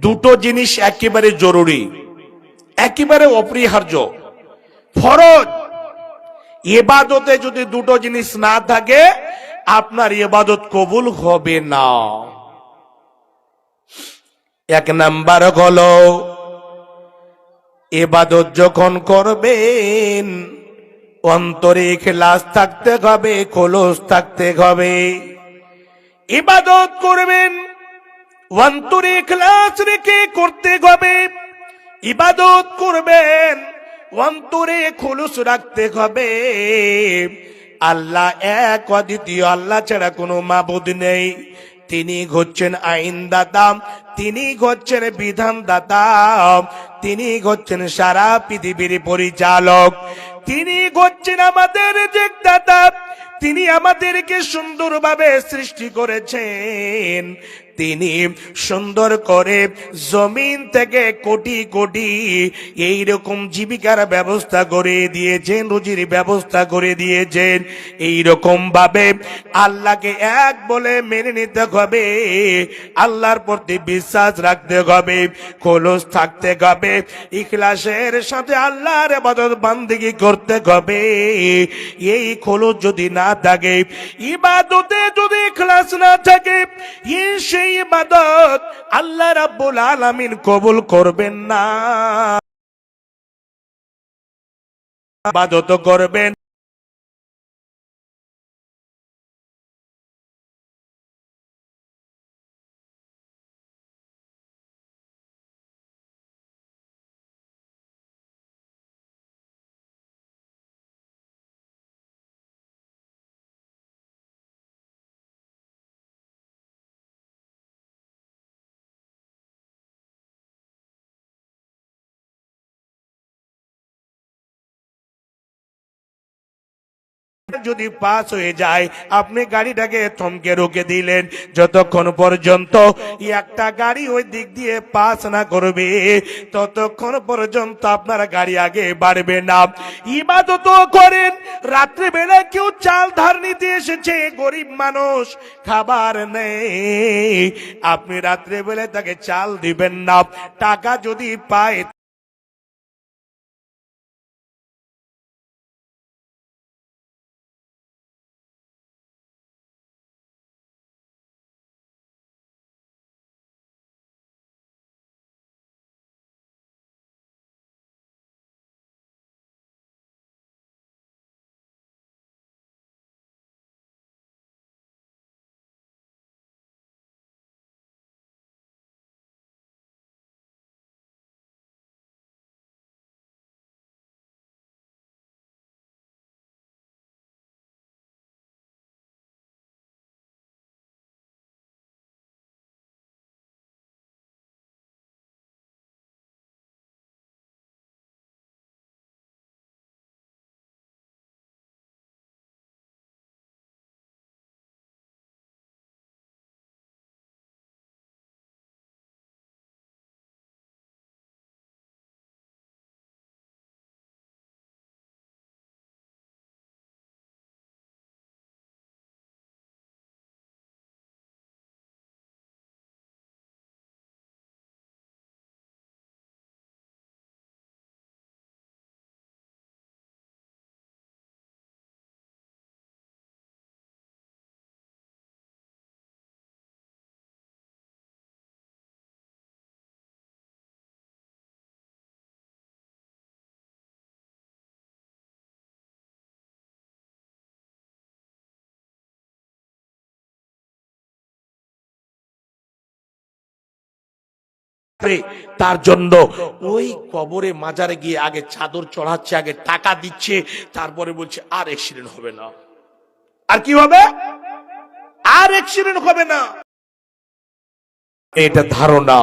দুটো জিনিস একেবারে জরুরি, একেবারে অপরিহার্য, ফরজ। ইবাদতে যদি দুটো জিনিস না থাকে আপনার ইবাদত কবুল হবে না। এক নাম্বার হলো ইবাদত যখন করবেন অন্তরে ইখলাস থাকতে হবে, খোলস থাকতে হবে। ইবাদত করবেন অন্তরে ইখলাস রেখে করতে হবে। ইবাদত করবেন অন্তরে খোলস রাখতে হবে। আল্লাহ এক, অদ্বিতীয়, আল্লাহ ছাড়া কোনো মাবুদ নেই। তিনি হচ্ছেন আইনদাতা, তিনি হচ্ছেন বিধানদাতা, তিনি হচ্ছেন সারা পৃথিবীর পরিচালক, তিনি হচ্ছেন আমাদের দাতা। তিনি আমাদেরকে সুন্দরভাবে সৃষ্টি করেছেন। তিনি সুন্দর করে জমিন থেকে কোটি কোটি এইরকম জীবিকার ব্যবস্থা করে দিয়েছেন, রুজির ব্যবস্থা করে দিয়েছেন। এইরকম ভাবে আল্লাহকে এক বলে মেনে নিতে হবে, আল্লাহর প্রতি বিশ্বাস রাখতে হবে, খোলস থাকতে হবে, ইখলাসের সাথে আল্লাহর ইবাদত বান্দেগি করতে হবে। এই খোলস যদি না থাকে, ইবাদতে যদি ইখলাস না থাকে, সেই ইবাদত আল্লাহ রাব্বুল আলামিন কবুল করবেন না। ইবাদত করবেন যদি পাস হয়ে যায়, আপনি গাড়িটাকে থমকে রুখে দিলেন, যতক্ষণ পর্যন্ত একটা গাড়ি ওই দিক দিয়ে পাস না করবে ততক্ষণ পর্যন্ত আপনার গাড়ি আগে বাড়বে না। ইবাদত করেন, রাত্রে বেলা কেউ চাল ধার নিতে এসেছে, গরিব মানুষ, খাবার নেই, আপনি রাত্রে বেলা তাকে চাল দিবেন না। টাকা যদি পায় তার জন্য ওই কবরে মাজারে গিয়ে আগে চাদর চড়াচ্ছে, আগে টাকা দিচ্ছে, তারপরে বলছে আর অ্যাক্সিডেন্ট হবে না। আর কি হবে? আর অ্যাক্সিডেন্ট হবে না। এটা ধারণা,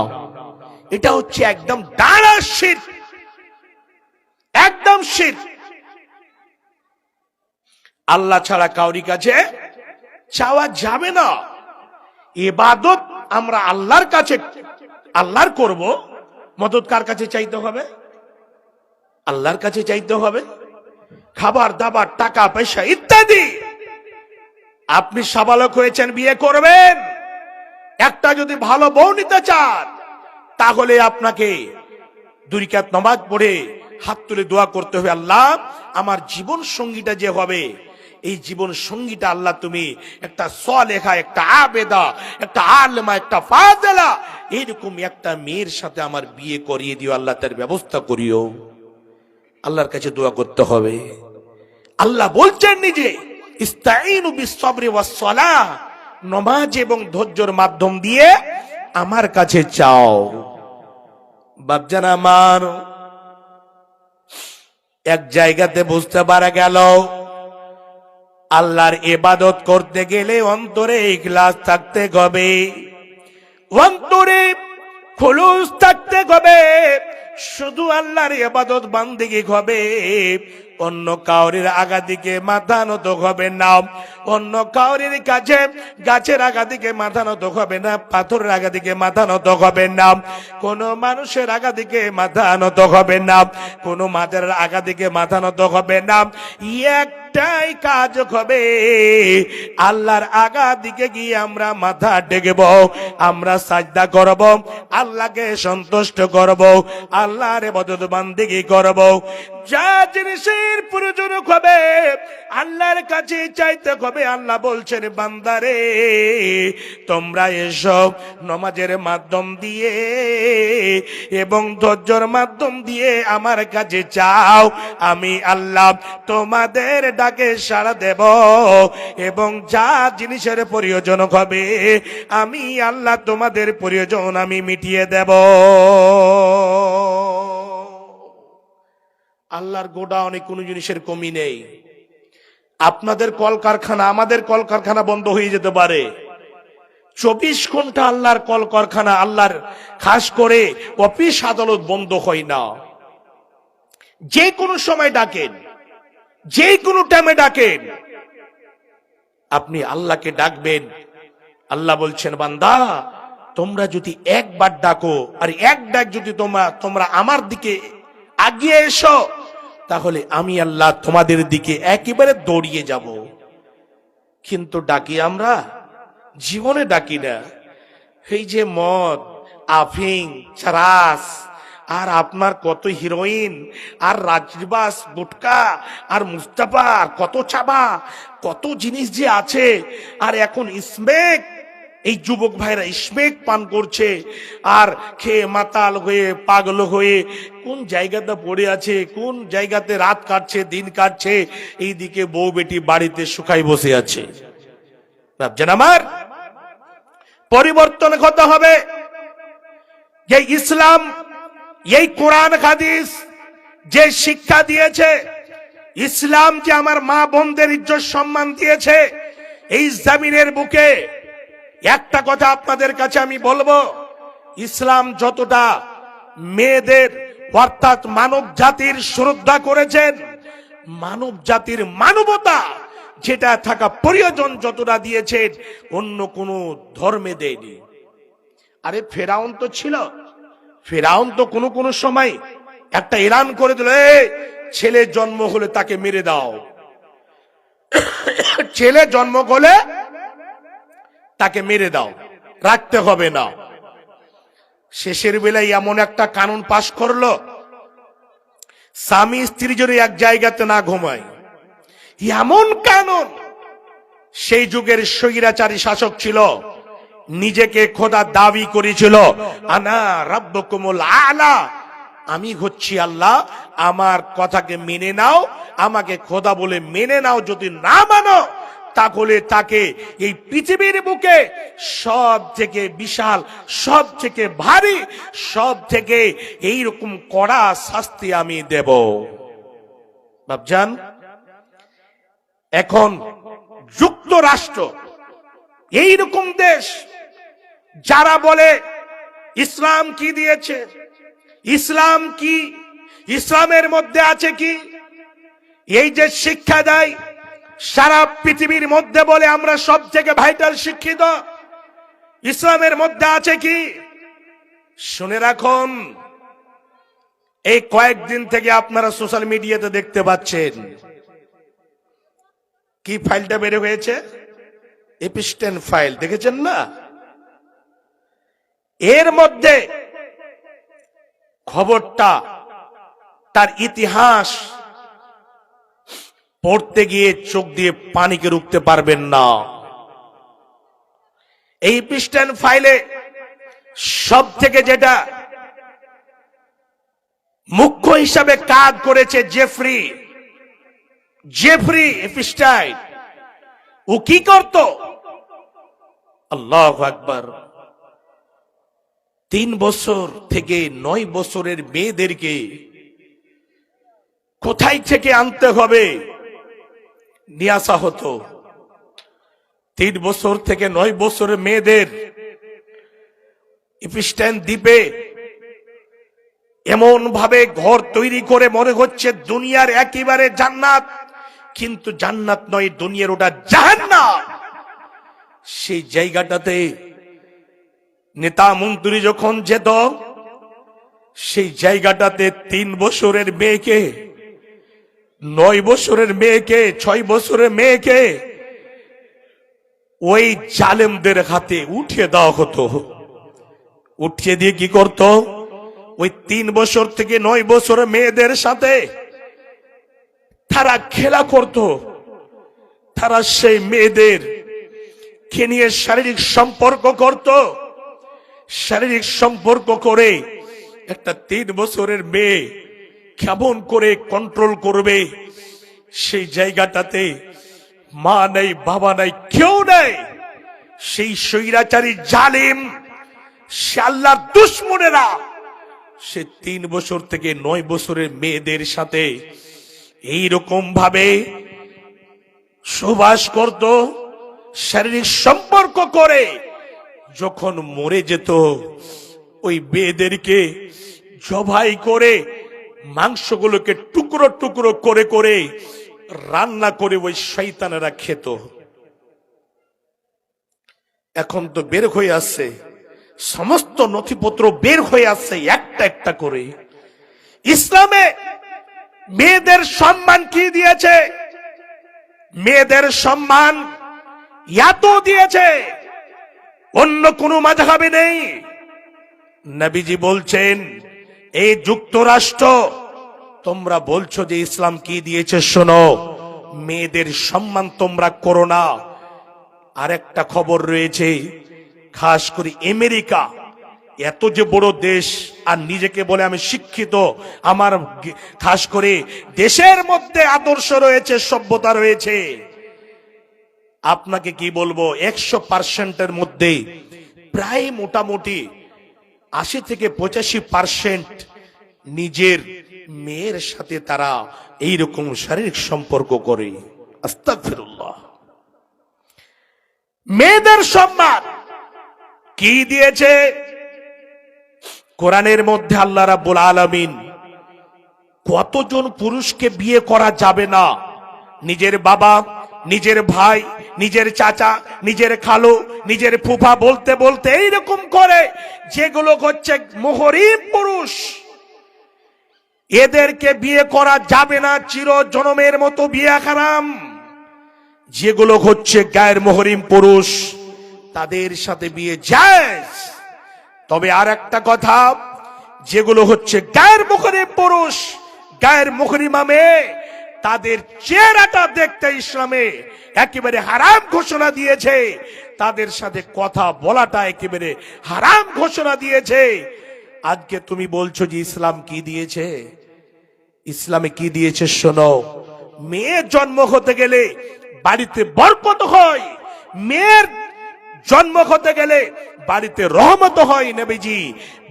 এটা হচ্ছে একদম ডাঁড়া শিরক, একদম শিরক। আল্লাহ ছাড়া কাউরি কাছে চাওয়া যাবে না। ইবাদত আমরা আল্লাহর কাছে, আল্লাহর করব, মদত কার কাছে চাইতে হবে? আল্লাহর কাছে চাইতে হবে। খাবার দাবার, টাকা পয়সা ইত্যাদি আপনি সাবালক হয়েছেন, বিয়ে করবেন, একটা যদি ভালো বউ নিতে চান তাহলে আপনাকে 2 রাকাত নামাজ পড়ে হাত তুলে দোয়া করতে হবে, আল্লাহ আমার জীবন সঙ্গীটা যে হবে, এই জীবন সঙ্গীটা আল্লাহ তুমি একটা সালেহা, একটা আবেদা, একটা আলেমা, একটা ফাজেলা, এরকম একটা মেয়ের সাথে আমার বিয়ে করিয়ে দিও, আল্লাহ তার ব্যবস্থা করিও। আল্লাহর কাছে দোয়া করতে হবে। আল্লাহ বলছেন নিজে, ইস্তাঈনু বিস-সাবরি ওয়াস-সালাহ, নামাজ এবং ধৈর্যের মাধ্যম দিয়ে আমার কাছে চাও। বাপজান আমার, এক জায়গাতে বুঝতে পারা গেল আল্লাহর ইবাদত করতে গেলে অন্তরে ইখলাস থাকতে হবে, অন্তরে খুলুস থাকতে হবে। শুধু আল্লাহর ইবাদত বান্দেগি হবে, অন্য কাউরির আগা দিকে মাথা নত হবে না, অন্য কাউরির কাছে গাছের আগা দিকে মাথা নত হবে না, পাথরের আগা দিকে মাথা নত হবে না, কোন মানুষের আগা দিকে মাথা নত হবে না, কোন মাথার আগা দিকে মাথা নত হবে না। একটাই কাজ হবে, আল্লাহর আগা দিকে গিয়ে আমরা মাথা টেকব, আমরা সাজদা করব, আল্লাহকে সন্তুষ্ট করব, আল্লাহর ইবাদত বান্দেগি করব। যা জিনিসের প্রয়োজন হবে আল্লাহর কাছে চাইতে হবে। আল্লাহ বলছেন, বান্দারে তোমরা এসব নামাজের মাধ্যম দিয়ে এবং ধৈর্যের মাধ্যম দিয়ে আমার কাছে চাও, আমি আল্লাহ তোমাদের ডাকে সাড়া দেব, এবং যা জিনিসের প্রয়োজন হবে আমি আল্লাহ তোমাদের প্রয়োজন আমি মিটিয়ে দেব। আল্লাহর গোডাউনে কোনো জিনিসের কমি নেই। আপনাদের কলকারখানা, আমাদের কলকারখানা বন্ধ হয়ে যেতে পারে, 24 ঘন্টা আল্লাহর কলকারখানা, আল্লাহর খাস করে অফিস আদালত বন্ধ হয় না। যে কোনো সময় ডাকেন, যে কোনো টাইমে ডাকেন, আপনি আল্লাহকে ডাকবেন। আল্লাহ বলছেন, বান্দা তোমরা যদি একবার ডাকো, আর এক ডাক যদি তোমরা আমার দিকে আগিয়ে এসো, তাহলে আমি আল্লাহ তোমাদের দিকে একেবারে দৌড়িয়ে যাব। কিন্তু ডাকি আমরা? জীবনে ডাকি না। এই যে মদ, আফিং, চারাস, আর আপনার কত হিরোইন, আর রাজবাস, গুটকা, আর মুস্তাফা, আর কত চাবা, কত জিনিস যে আছে। আর এখন স্মেক, এই যুবক ভাইরা স্মেক পান করছে, আর খেয়ে মাতাল হয়ে পাগল হয়ে কোন জায়গাতে পড়ে আছে, কোন জায়গাতে রাত কাটছে, দিন কাটছে, এইদিকে বউ বেটি বাড়িতে শুকাই বসে আছে। ভাবছেন আমার পরিবর্তন হতে হবে। যে ইসলাম, এই কোরআন হাদিস যে শিক্ষা দিয়েছে, ইসলাম যে আমার মা বোনদের ইজ্জত সম্মান দিয়েছে এই জমিনের বুকে, একটা কথা আপনাদের কাছে আমি বলবো, ইসলাম যতটা মেয়েদের অর্থাৎ মানব জাতির শ্রদ্ধা করেছেন, মানব জাতির মানবতা যেটা থাকা প্রয়োজন যতটা দিয়েছেন, অন্য কোনো ধর্মে দেয়নি। আরে ফেরাউন তো ছিল, ফেরাউন তো কোনো কোনো সময় একটা এলান করে দিল, ছেলে জন্ম হলে তাকে মেরে দাও, ছেলে জন্ম হলে তাকে মেরে দাও, রাখতে হবে না। শেষের বেলায় এমন একটা কানুন পাশ করলো, স্বামী স্ত্রী যদি এক জায়গাতে না ঘুমায়, এমন কানুন। সেই যুগের স্বৈরাচারী শাসক ছিল, নিজেকে খোদা দাবি করেছিল, আনা রাব্বুকুমুল আলা, আমি হচ্ছি আল্লাহ, আমার কথাকে মেনে নাও, আমাকে খোদা বলে মেনে নাও। যদি না মানো তাহলে তাকে এই পৃথিবীর বুকে সব থেকে বিশাল, সব থেকে ভারী, সব থেকে এইরকম কড়া শাস্তি আমি দেব। বাপজান, এখন যুক্তরাষ্ট্র এইরকম দেশ, যারা বলে ইসলাম কি দিয়েছে, ইসলাম কি, ইসলামের মধ্যে আছে কি, এই যে শিক্ষা দেয় সারা পৃথিবীর মধ্যে, বলে আমরা সব থেকে ভাইটাল শিক্ষিত, ইসলামের মধ্যে আছে কি? শুনে রাখুন, এই কয়েকদিন থেকে আপনারা সোশ্যাল মিডিয়াতে দেখতে পাচ্ছেন কি ফাইলটা বের হয়েছে, এপিস্টেন ফাইল, দেখেছেন না? এর মধ্যে খবরটা, তার ইতিহাস পড়তে গিয়ে চোখ দিয়ে পানিকে রুখতে পারবেন না। এই পিস্টন ফাইলে সব থেকে যেটা মুখ্য হিসাবে কাজ করেছে জেফরি এপস্টাইন। ও কি করত? আল্লাহু আকবার। 3 বছর থেকে 9 বছরের মেয়েদেরকে কোথায় থেকে আনতে হবে নিয়ে আসা হতো। 3 বছর থেকে 9 বছরের মেয়েদের এপস্টাইন দ্বীপে এমন ভাবে ঘর তৈরি করে মনে হচ্ছে দুনিয়ার একেবারে জান্নাত, কিন্তু জান্নাত নয়, দুনিয়ার ওটা জাহান্নাম। সেই জায়গাটাতে নেতা মন্ত্রী যখন যেত, সেই জায়গাটাতে 3 বছরের মেয়েকে, 9 বছরের মেয়েকে, 6 বছরের মেয়েকে ওই জালেমদের হাতে উঠিয়ে দেওয়া হতো। উঠিয়ে দিয়ে কি করত? ওই 3 বছর থেকে 9 বছরের মেয়েদের সাথে তারা খেলা করত। তারা সেই মেয়েদের কে নিয়ে শারীরিক সম্পর্ক করত। শারীরিক সম্পর্ক করে একটা 3 বছরের মেয়ে কেমন করে কন্ট্রোল করবে? সেই জায়গাটাতে মা নাই, বাবা নাই, কেউ নাই। সেই স্বৈরাচারী জালিম, সে আল্লাহর দুশমনেরা সে 3 বছর থেকে 9 বছরের মেয়েদের সাথে এইরকম ভাবে সুবাস করত, শারীরিক সম্পর্ক করে। যখন মরে যেত, ওই মেয়েদেরকে জবাই করে মাংসগুলোকে টুকরো টুকরো করে করে রান্না করে ওই শয়তানেরা খেত। এখন তো বের হয়ে আসছে, সমস্ত নথিপত্র বের হয়ে আসছে একটা একটা করে। ইসলামে মেয়েদের সম্মান কি দিয়েছে? মেয়েদের সম্মান এত দিয়েছে অন্য কোন মাযহাবে নেই। নবীজি বলছেন, এই যুক্তরাষ্ট্র, তোমরা বলছো যে ইসলাম কি দিয়েছে, শোনো, মেয়েদের সম্মান তোমরা করো না। আরেকটা খবর রয়েছে, খাস করে আমেরিকা, এত যে বড় দেশ, আর নিজেকে বলে আমি শিক্ষিত, আমার খাস করে দেশের মধ্যে আদর্শ রয়েছে, সভ্যতা রয়েছে। আপনাকে কি বলবো, 100%-এর মধ্যে প্রায় মোটামুটি 80 থেকে 85% নিজের মেয়ের সাথে তারা এইরকম শারীরিক সম্পর্ক করে। আস্তাগফিরুল্লাহ। মেয়েদের সম্মান কি দিয়েছে? কোরআনের মধ্যে আল্লাহ রাব্বুল আলামিন কতজন পুরুষকে বিয়ে করা যাবে না, নিজের বাবা, নিজের ভাই, নিজের চাচা, নিজের খালু, নিজের ফুফা বলতে বলতে এইরকম করে, যেগুলো হচ্ছে মুহরিম পুরুষ, এদেরকে বিয়ে করা যাবে না, চির জনমের মতো বিয়ে হারাম। যেগুলো হচ্ছে গায়ের মুহরিম পুরুষ, তাদের সাথে বিয়ে জায়েজ। তবে আর একটা কথা, যেগুলো হচ্ছে গায়ের মুহরিম পুরুষ, গায়ের মুহরিমা মেয়ে, তাদের চেহারাটা দেখতে ইসলামে একেবারে হারাম ঘোষণা দিয়েছে। তাদের সাথে কথা বলাটা একেবারে হারাম ঘোষণা দিয়েছে। আজকে তুমি বলছো যে ইসলাম কি দিয়েছে? ইসলামে কি দিয়েছে শোনো। মেয়ে জন্ম হতে গেলে বাড়িতে বরকত হয়, মেয়ের জন্ম হতে গেলে বাড়িতে রহমত হয়। নবীজি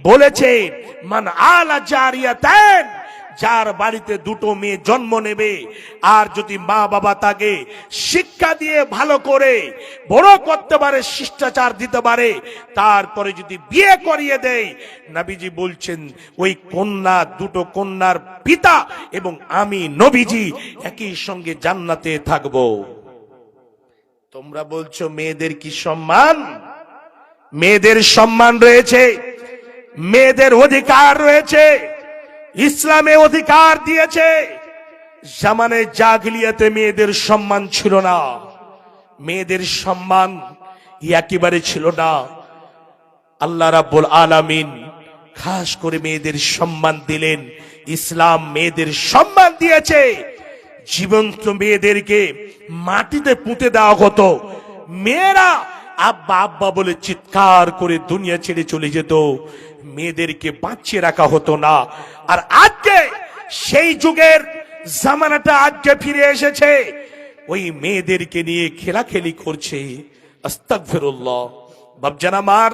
বলেছে, মান আলা জারিয়াতান, যার বাড়িতে 2টো মেয়ে জন্ম নেবে, আর যদি মা বাবা তাকে শিক্ষা দিয়ে ভালো করে বড় করতে পারে, শিষ্টাচার দিতে পারে, তারপরে যদি বিয়ে করিয়ে দেয়, নবীজি বলছেন ওই কন্যা, 2টো কন্যার পিতা এবং আমি নবীজি একই সঙ্গে জান্নাতে থাকব। তোমরা বলছো মেয়েদের কি সম্মান? মেয়েদের সম্মান রয়েছে, মেয়েদের অধিকার রয়েছে, ইসলামে অধিকার দিয়েছে। জামানে জাহিলিয়াতে মেয়েদের সম্মান ছিল না, মেয়েদের সম্মান একেবারে ছিল না। আল্লাহ রাব্বুল আলামিন খাস করে মেয়েদের সম্মান দিলেন। ইসলাম মেয়েদের সম্মান দিয়েছে। জীবন্ত মেয়েদেরকে মাটিতে পুঁতে দেওয়া হতো, মেয়েরা আব্বা আব্বা বলে চিৎকার করে দুনিয়া ছেড়ে চলে যেত, মেয়েদেরকে বাঁচিয়ে রাখা হতো না। আর আজকে সেই যুগের জামানাটা আজকে ফিরে এসেছে, ওই মেয়েদেরকে নিয়ে খেলাখেলি করছে। আস্তাগফিরুল্লাহ। বাপজান আমার,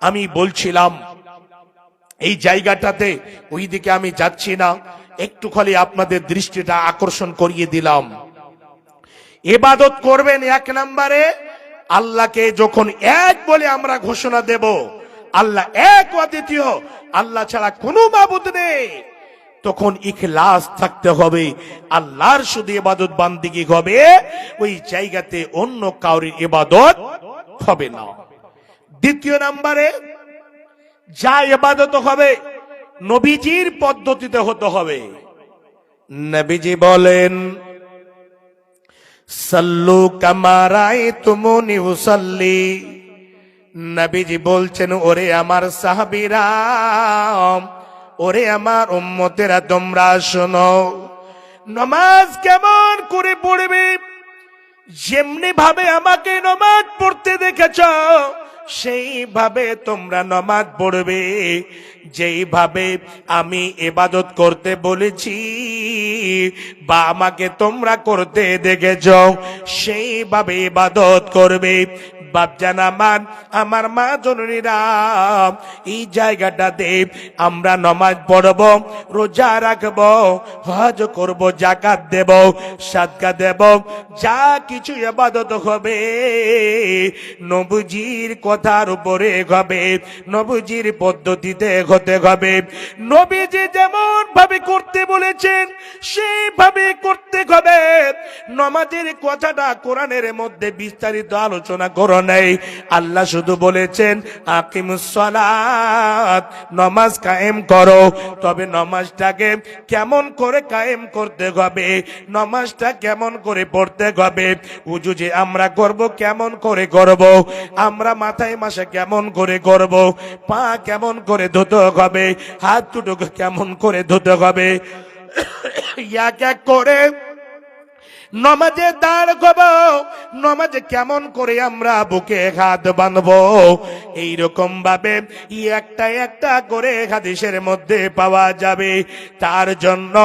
আমি বলছিলাম এই জায়গাটাতে, ওই দিকে আমি যাচ্ছি না, একটু খালি আপনাদের দৃষ্টিটা আকর্ষণ করিয়ে দিলাম। ইবাদত করবেন এক নম্বরে আল্লাহকে, যখন এক বলে আমরা ঘোষণা দেব আল্লাহ এক অদ্বিতীয়, আল্লাহ ছাড়া কোনো মাবুদ নেই, তখন ইখলাস থাকতে হবে, আল্লাহর শুধু ইবাদত বান্দিগি হবে, ওই জায়গাতে অন্য কাউরির ইবাদত হবে না। দ্বিতীয় নম্বরে যা ইবাদত হবে নবীজির পদ্ধতিতে হতে হবে। নবীজি বলেন, সাল্লু কামা রাআইতুমুনি উসাল্লি। নবীজি বলছেন, ওরে আমার সাহাবীরা, ওরে আমার উম্মতেরা, তোমরা শোনো, নামাজ কেমন করে পড়বে, যেমনি ভাবে আমাকে নামাজ পড়তে দেখেছ সেইভাবে তোমরা নামাজ পড়বে। যেইভাবে আমি ইবাদত করতে বলেছি বা আমাকে তোমরা করতে দেখেছ সেইভাবে ইবাদত করবে। বাপজান আমার মা জননীরা, এই জায়গাটাতে আমরা নামাজ পড়ব, রোজা রাখব, হজ করব, যাকাত দেব, সাদকা দেব, যা কিছু ইবাদত হবে নবীজির কথার উপরে হবে, নবীজির পদ্ধতিতে হতে হবে। নবীজি যেমন ভাবে করতে বলেছেন সেইভাবে করতে হবে। নামাজের কথাটা কোরআনের মধ্যে বিস্তারিত আলোচনা করো নাই, আল্লাহ শুধু বলেছেন আকিমুস সালাত, নামাজ কায়েম করো। তবে নামাজটাকে কেমন করে কায়েম করতে হবে, নামাজটা কেমন করে পড়তে হবে, উজু যে আমরা করব কেমন করে করব, আমরা মাথায় মাসে কেমন করে করব, পা কেমন করে ধুতে হবে, হাত দুটো কেমন করে ধুতে হবে, এক এক করে নমাজে দাঁড় করব, নমাজে কেমন করে আমরা বুকে হাত বাঁধবো, এইরকম ভাবে একটা একটা করে হাদিসের মধ্যে পাওয়া যাবে। তার জন্য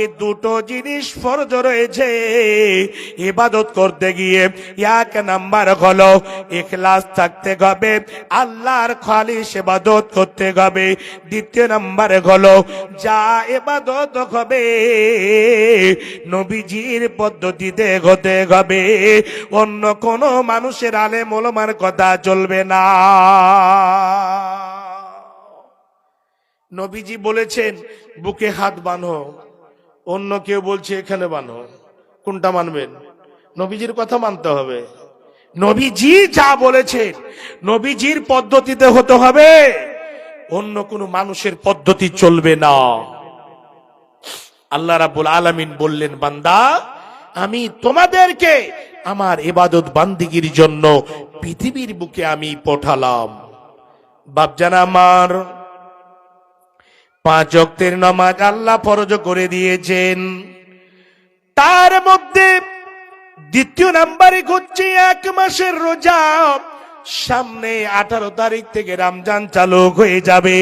এই দুটো জিনিস ফরজ রয়েছে ইবাদত করতে গিয়ে। এক নাম্বার হলো ইখলাস থাকতে হবে, আল্লাহর খালিস ইবাদত করতে হবে। দ্বিতীয় নাম্বার হলো যা ইবাদত হবে নবীজির পদ্ধতিতে হতে হবে, অন্য কোন মানুষের আলেম ওলামার কথা চলবে না। নবীজি বলেছেন বুকে হাত বাঁধো, অন্য কেউ বলছে এখানে বাঁধো, কোনটা মানবেন? নবীজির কথা মানতে হবে। নবীজি যা বলেছেন নবীজির পদ্ধতিতে হতে হবে, অন্য কোন মানুষের পদ্ধতি চলবে না। আল্লাহ রাব্বুল আলামিন বললেন, বান্দা আমি তোমাদেরকে আমার ইবাদত বান্দিগির জন্য পৃথিবীর বুকে আমি পাঠালাম। বাপজান আমার, 5 ওয়াক্তের নামাজ আল্লাহ ফরজ করে দিয়েছেন, তার মধ্যে দ্বিতীয় নাম্বারে হচ্ছে 1 মাসের রোজা। সামনে 18 তারিখ থেকে রমজান চালু হয়ে যাবে।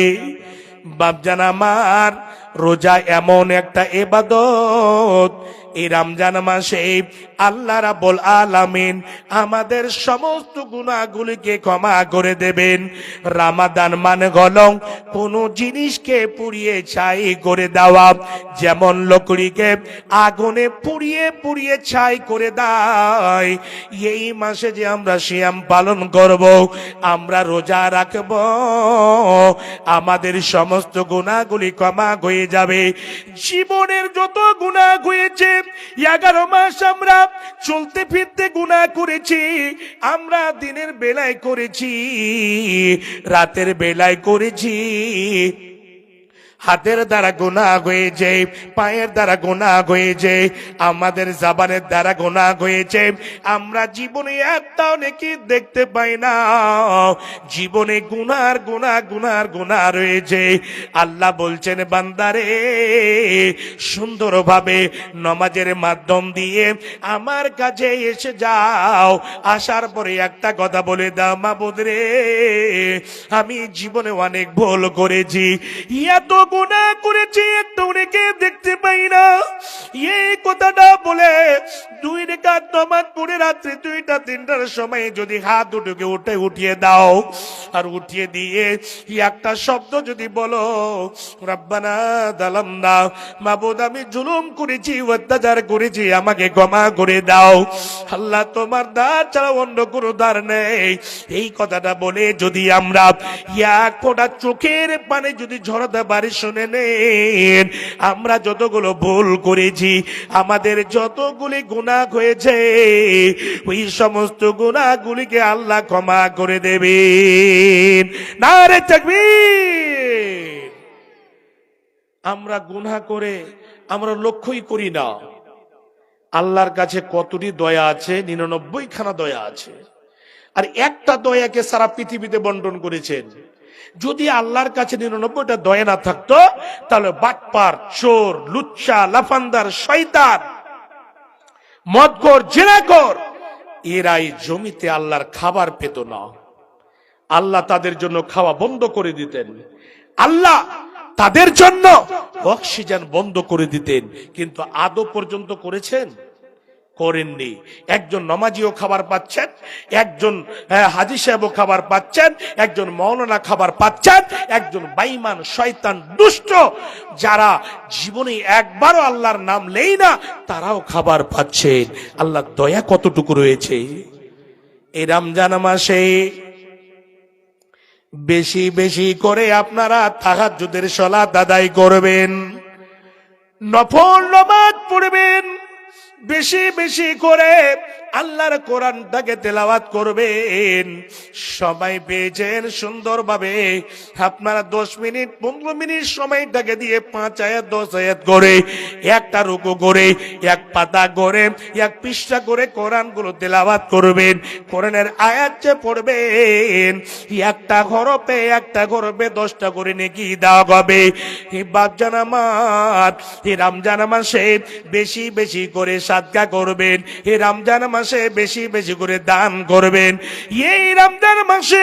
বাপজান আমার, রোজা এমন একটা ইবাদত, এই রমজান মাসে আল্লাহ রাব্বুল আলামিন আমাদের সমস্ত গুনাহগুলিকে ক্ষমা করে দেবেন। রমাদান মানে হলো কোন জিনিসকে পুড়িয়ে ছাই করে দেওয়া, যেমন লকড়িকে আগুনে পুড়িয়ে পুড়িয়ে ছাই করে দেয়। এই মাসে যে আমরা সিয়াম পালন করব, আমরা রোজা রাখব, আমাদের সমস্ত গুনাহগুলি ক্ষমা হয়ে যাবে। জীবনের যত গুনাহ হয়েছে, 11 মাস আমরা চলতে ফিরতে গুনাহ করেছি, আমরা দিনের বেলায় করেছি, রাতের বেলায় করেছি, হাতের দ্বারা গুনাহ হয়েছে, পায়ের দ্বারা গুনাহ হয়েছে, আমাদের জবানের দ্বারা গুনাহ হয়েছে। আমরা জীবনে একটাও নেকি দেখতে পাই না, জীবনে গুনার গুনাহ গুনার গুনাহ রয়েছে। আল্লাহ বলছেন বান্দারে সুন্দরভাবে নামাজের মাধ্যম দিয়ে আমার কাছে এসে যাও, আসার পরে একটা কথা বলে দাও, মাবুদ রে আমি জীবনে অনেক ভুল করেছি, এত গুনাহ করেছি, একটা অনেকে দেখতে পাই না। এই কথাটা বলে 2 রাকাত নামাজ পড়ে রাত্রি 2টা 3টার সময় যদি হাত দুটোকে উঠিয়ে দাও, আর উঠিয়ে দিয়ে একটা শব্দ যদি বলো, রব্বানা যালামনা, মাবুদ আমি জুলুম করেছি, অত্যাচার করেছি, আমাকে ক্ষমা করে দাও, আল্লাহ তোমার দ্বার ছাড়া অন্য কোনো দ্বার নেই, এই কথাটা বলে যদি আমরা এক ফোঁটা চোখের পানি যদি ঝরাতে পারি, শুনে নেন আমরা যতগুলো ভুল করেছি, আমাদের যতগুলি গুনাহ হয়েছে, ওই সমস্ত গুনাহগুলিকে আল্লাহ ক্ষমা করে দেবেন। নারে তাকবীর। আমরা গুনাহ করে আমরা লক্ষ্যই করি না আল্লাহর কাছে কতটি দয়া আছে, 99 খানা দয়া আছে, আর একটা দয়াকে সারা পৃথিবীতে বন্টন করেছেন। যদি আল্লাহর কাছে 99টা দয়া না থাকতো, তাহলে বাটপার, চোর, লুচ্চা, লাফান্দার, শয়তান, মদখোর, জিনাখোর এরাই জমিতে আল্লাহর খাবার পেত না। আল্লাহ তাদের জন্য খাওয়া বন্ধ করে দিতেন, আল্লাহ তাদের জন্য অক্সিজেন বন্ধ করে দিতেন, কিন্তু আদৌ পর্যন্ত করেছেন? করেননি। একজন নামাজিও খাবার পাচ্ছেন, একজন হাজী সাহেবও খাবার পাচ্ছেন, একজন মাওলানা খাবার পাচ্ছেন, একজন বেঈমান, শয়তান, দুষ্ট যারা জীবনে একবারও আল্লাহর নাম নেই না, তারাও খাবার পাচ্ছেন। আল্লাহর দয়া কতটুকু রয়েছে। এই রমজান মাসে বেশি বেশি করে আপনারা তাহাজ্জুদের সালাত আদায় করবেন, নফল নামাজ পড়বেন, বেশি বেশি করে আল্লাহর কোরআনটাকে তেলাওয়াত করবেন। সময় পেয়েছেন সুন্দরভাবে আপনারা 10 মিনিট 15 মিনিট সময়টাকে দিয়ে 5 আয়াত 10 আয়াত করে, একটা রুকু করে, এক পাতা করে, এক পৃষ্ঠা করে কোরআনগুলো তেলাওয়াত করবেন। কোরআনের আয়াত যে পড়বেন, একটা হরফে 10টা করে নেকি দেওয়া হবে। এই বাপজান আমার, এই রমজান মাসে বেশি বেশি করে সাদকা করবেন, এই রমজান মাসে বেশি বেশি করে দান করবেন, এই রমজান মাসে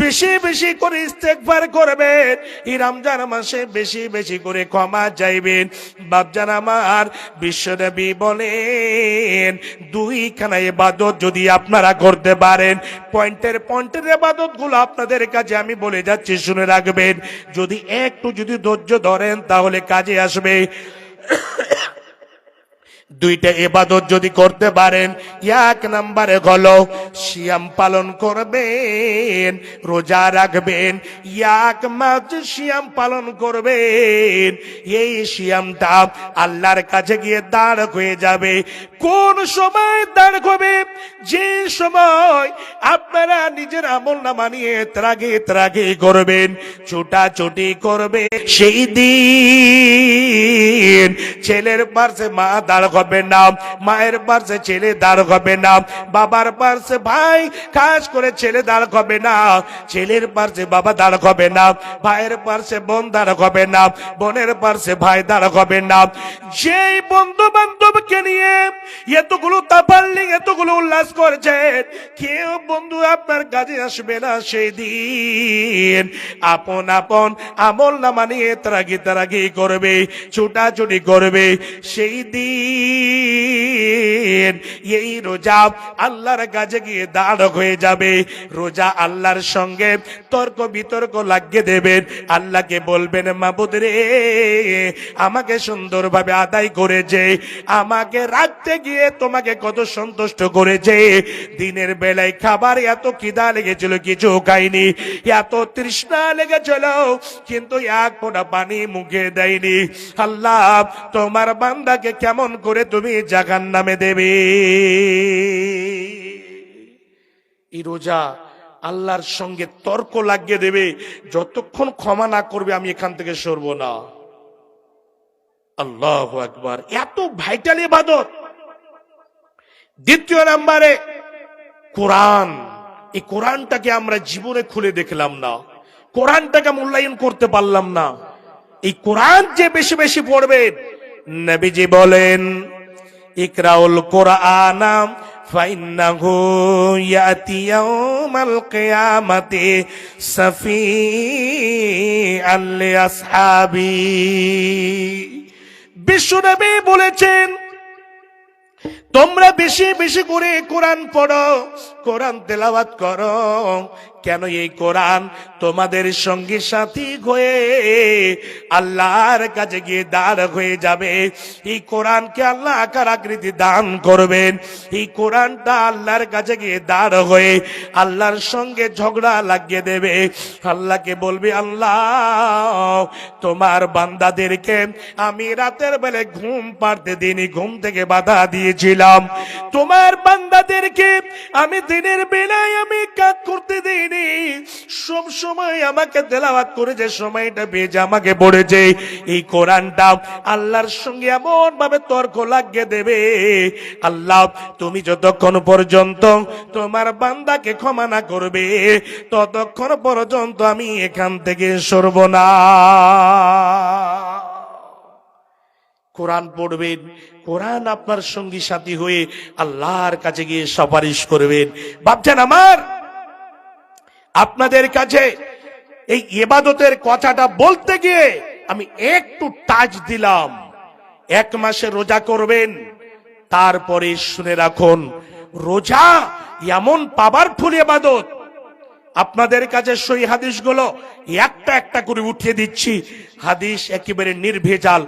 বেশি বেশি করে ইস্তেগফার করবেন, এই রমজান মাসে বেশি বেশি করে ক্ষমা চাইবেন। বাপজান আমার, বিশ্বনবী বলেন 2খানা ইবাদত যদি আপনারা করতে পারেন, পয়েন্টের ইবাদত গুলো আপনাদের কাছে আমি বলে যাচ্ছি, শুনে রাখবেন। যদি একটু যদি ধৈর্য ধরেন তাহলে কাজে আসবে। 2টা ইবাদত যদি করতে পারেন, 1 নম্বরে হলো সিয়াম পালন করবেন, রোজা রাখবেন, 1 মাস সিয়াম পালন করবেন। এই সিয়ামটা আল্লাহর কাছে গিয়ে দাঁড় হয়ে যাবে। কোন সময় দাঁড় হবে? যে সময় আপনারা নিজের আমল নামা নিয়ে ত্রাগে করবেন, ছুটাছুটি করবে, সেই দিন ছেলের পাশে মা দাঁড় হবে না, মায়ের পাশে ছেলে দাঁড় হবে না, বাবার পাশে ভাই, কাজ করে ছেলে দাঁড় হবে না, ছেলের পাশে বাবা দাঁড় হবে না, ভাইয়ের পাশে বোন দাঁড় হবে না, বোনের পাশে ভাই দাঁড় হবে না। যেই বন্ধু বান্ধবকে নিয়ে এতগুলো তাপাল্লিং, এতগুলো উল্লাস করছেন, কেউ বন্ধু আপনার কাজে আসবে না। সেই দিন আপন আপন আমল নামা নিয়ে ত্রাগি করবে, ছুটাছুটি করবে। সেই দিন এই রোজা আল্লাহর কাছে গিয়ে দাঁড় হয়ে যাবে। রোজা আল্লাহর সঙ্গে তর্ক বিতর্ক লাগিয়ে দেবেন। আল্লাহকে বলবেন, মাবুদ রে আমাকে সুন্দরভাবে আদায় করেছে, আমাকে রাখতে গিয়ে তোমাকে কত সন্তুষ্ট করেছে। দিনের বেলায় খাবার এত খিদা লেগেছিল, কিছু খাইনি, এত তৃষ্ণা লেগেছিল, কিন্তু 1 ফোঁটা পানি মুখে দেয়নি। আল্লাহ তোমার বান্দাকে কেমন করে তুমি জাহান্নামে দেবে? এই রোজা আল্লাহর সঙ্গে তর্ক লাগিয়ে দেবে। যতক্ষণ ক্ষমা না করবে আমি এখান থেকে সরব না। আল্লাহু আকবার, এত ভাইটাল ইবাদত। দ্বিতীয় নম্বরে কোরআন। এই কোরআনটাকে আমরা জীবনে খুলে দেখলাম না, কোরআনটাকে মূল্যায়ন করতে পারলাম না। এই কোরআন যে বেশি বেশি পড়বেন, নবীজি বলেন ইকরাউল কোরআন ফাইন্নাহু ইয়াতি ইয়াউমাল কিয়ামাতি সাফিআন লিআসহাবি। বিশ্বনবী বলেছেন তোমরা বেশি বেশি করে কোরআন পড়ো, কোরআন তেলাওয়াত করো। কেন? এই কোরআন তোমাদের সঙ্গী সাথী হয়ে আল্লাহর কাছে গিয়ে দাঁড় হয়ে যাবে। এই কোরআনকে আল্লাহ আকার আকৃতি দান করবেন। এই কোরআনটা আল্লাহর কাছে গিয়ে দাঁড় হয়ে আল্লাহর সঙ্গে ঝগড়া লাগিয়ে দেবে। আল্লাহকে বলবে, আল্লাহ তোমার বান্দাদেরকে আমি রাতের বেলা ঘুম পাড়তে দিইনি, ঘুম থেকে বাধা দিয়েছিলাম। তোমার বান্দাদেরকে আমি দিনের বেলায় আমি কাজ করতে দিইনি, সব সময় আমাকে তেলাওয়াত করে যে সময়টা পেয়েছে আমাকে পড়েছে। এই কোরআনটা আল্লাহর সঙ্গে এমন ভাবে তর্ক লাগিয়ে দেবে, আল্লাহ তুমি যতক্ষণ পর্যন্ত তোমার বান্দাকে ক্ষমা না করবে ততক্ষণ পর্যন্ত আমি এখান থেকে সরব না। কোরআন পড়বেন, কোরআন আপনার সঙ্গী সাথী হয়ে আল্লাহর কাছে গিয়ে সুপারিশ করবেন। ভাবছেন আমার আপনাদের কাছে এই ইবাদতের কথাটা বলতে গিয়ে আমি একটু টাচ দিলাম। 1 মাসে রোজা করবেন, তারপরে শুনে রাখুন রোজা এমন পাওয়ারফুল ইবাদত। আপনাদের কাছে সহিহ হাদিসগুলো একটা একটা করে উঠিয়ে দিচ্ছি, হাদিস একেবারে নির্ভেজাল।